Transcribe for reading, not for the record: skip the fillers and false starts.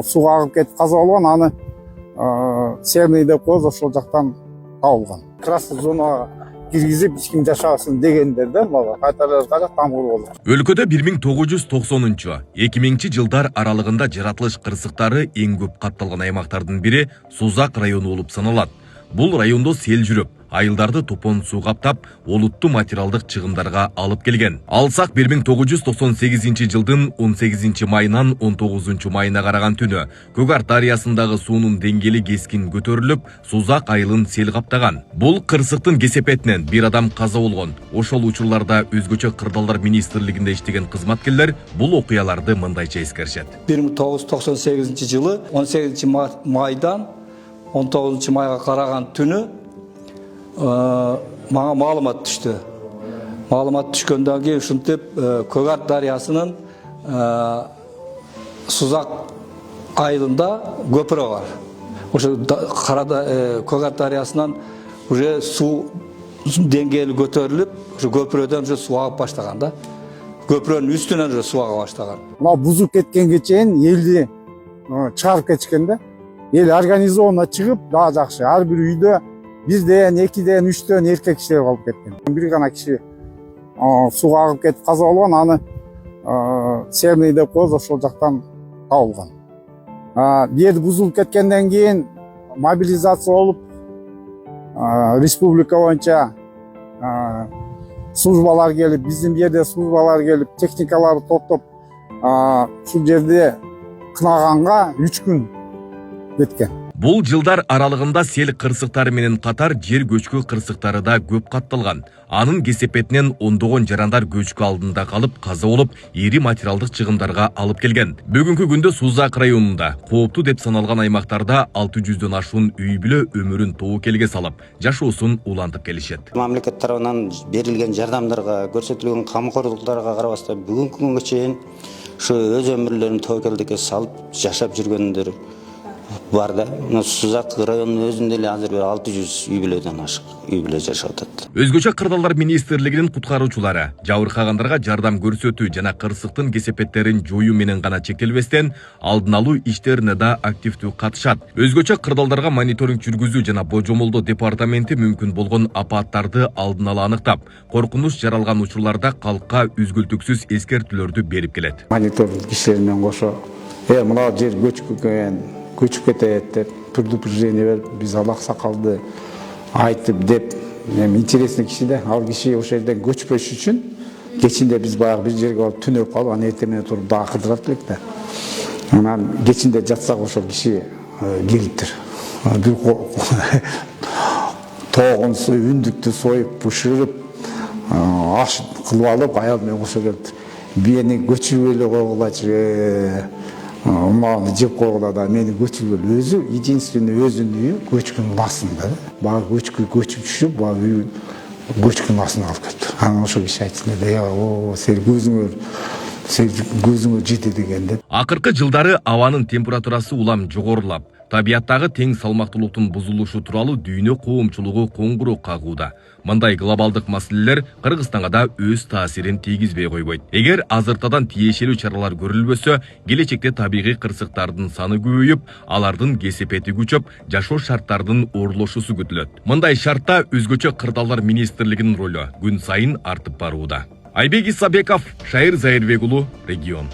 суга агып кетип каза болгон, аны Серный деп коебуз, ошол жактан табылган. Красный зонага киргизип эч ким жашабасын дегендер да, мага кайтарышка тамгыр болду. Өлкөдө 1990-2000 жылдар аралыгында жаратылыш кырсыктары эң көп катталган аймактардын бири Сузак району болуп саналат. Бул райондо сел жүрүп, айылдарды топон суу каптап, олуттуу материалдык чыгымдарга алып келген. Алсак 1998 жылдын 18 майынан 19 майына караган түнү Көгар дарыясындагы суунун деңгээли кескин көтөрүлүп, Сузак айылын сел каптаган. Бул кырсыктын кесепетинен бир адам каза болгон. Ошол учурларда өзгөчө кырдаалдар министрлигинде иштеген кызматкерлер бул окуяларды мындайча эскеришет. 1998 жылы 18 майдан 19 майга караган түнү мага маалымат түштү. Маалымат түшкөндөн кийин ушинтип Көгар дарыясынын Сузак айылында көпүрө бар. Ошо Көгар дарыясынан уже суу деңгээли көтөрүлүп, ошо көпүрөдөн уже суу агып баштаган да. Көпүрөнүн үстүнөн уже суу ага баштаган. Мына бузуп кеткенге чейин элди чыгарып кетишкен да. Эл организованно чыгып, дагы жакшы. Ар бир үйдө 1ден, 2ден, 3дөн эркек кишилер калып кеткен. Бир гана киши сууга агып кетип каза болгон, аны Серный деп коебуз, ошол жактан табылган. Бир бузулуп кеткенден кийин мобилизация болуп, республика боюнча службалар келип, биздин жерде службалар келип, техникаларды топтоп, ушул жерде кынаганга 3 күн кеткен. Бул жылдар аралыгында сел кырсыктары менен катар жер көчкү кырсыктары да көп катталган. Анын кесепетинен ондогон жарандар көчкү алдында калып, каза болуп, ири материалдык чыгымдарга алып келген. Бүгүнкү күндө Сузак районунда кооптуу деп саналган аймактарда 600дөн ашуун үй бүлө өмүрүн тобокелге салып, жашоосун улантып келишет. Мамлекет тарабынан берилген жардамдарга, көрсөтүлгөн камкордуктарга карабастан бүгүнкү күнгө чейин ушу өз өмүрлөрүн тобокелдикке салып жашап жүргөндөр бар да. Сузак районунун өзүндө эле азыр 600 үй бүлөдөн ашык үй бүлө жашап атат. Өзгөчө кырдаалдар министрлигинин куткаруучулары жабыркагандарга жардам көрсөтүү жана кырсыктын кесепеттерин жоюу менен гана чектелбестен, алдын алуу иштерине да активдүү катышат. Өзгөчө кырдаалдарга мониторинг жүргүзүү жана божомолдоо департаменти мүмкүн болгон апаттарды алдын ала аныктап, коркунуч жаралган учурларда калкка үзгүлтүксүз эскертүүлөрдү берип келет. Мониторинг иштеринен кошо, мына жер көчүп кетет деп предупреждение берип, биз ал аксакалды айтып деп, интересный киши да, ал киши ошол жерден көчпөш үчүн кечинде биз баягы бир жерге барып түнөп калып, анан эртең туруп дагы кыдырат элек да. Анан кечинде жатсак ошол киши келиптир. Бир тогунсу үндүктү союп, бышырып, аш кылып алып, аял менен кошо келиптир. Бияни көчүрүп эле койгулачы. Маны жеп койгула да, мени көчүргөн өзү, единственный өзүнүн үйү көчкүнүн астында. Баягы көчүп түшүп, баягы үйүн көчкүнүн астына алып кетти. Анан ошол киши айтты да, сен көзүңөр жетет экен деп. Акыркы жылдары абанын температурасы улам жогорулап, табияттагы тең салмактуулуктун бузулушу тууралуу дүйнө коомчулугу коңгуроо кагууда. Мындай глобалдык маселелер Кыргызстанга да өз таасирин тийгизбей койбойт. Эгер азыртадан тиешелүү чаралар көрүлбөсө, келечекте табигый кырсыктардын саны көбөйүп, алардын кесепети күчөп, жашоо шарттарынын оорлошусу күтүлөт. Мындай шартта өзгөчө кырдаалдар министрлигинин ролу күн сайын артып барууда. Айбек Исабеков, Шайыр Зайырбек уулу, Регион.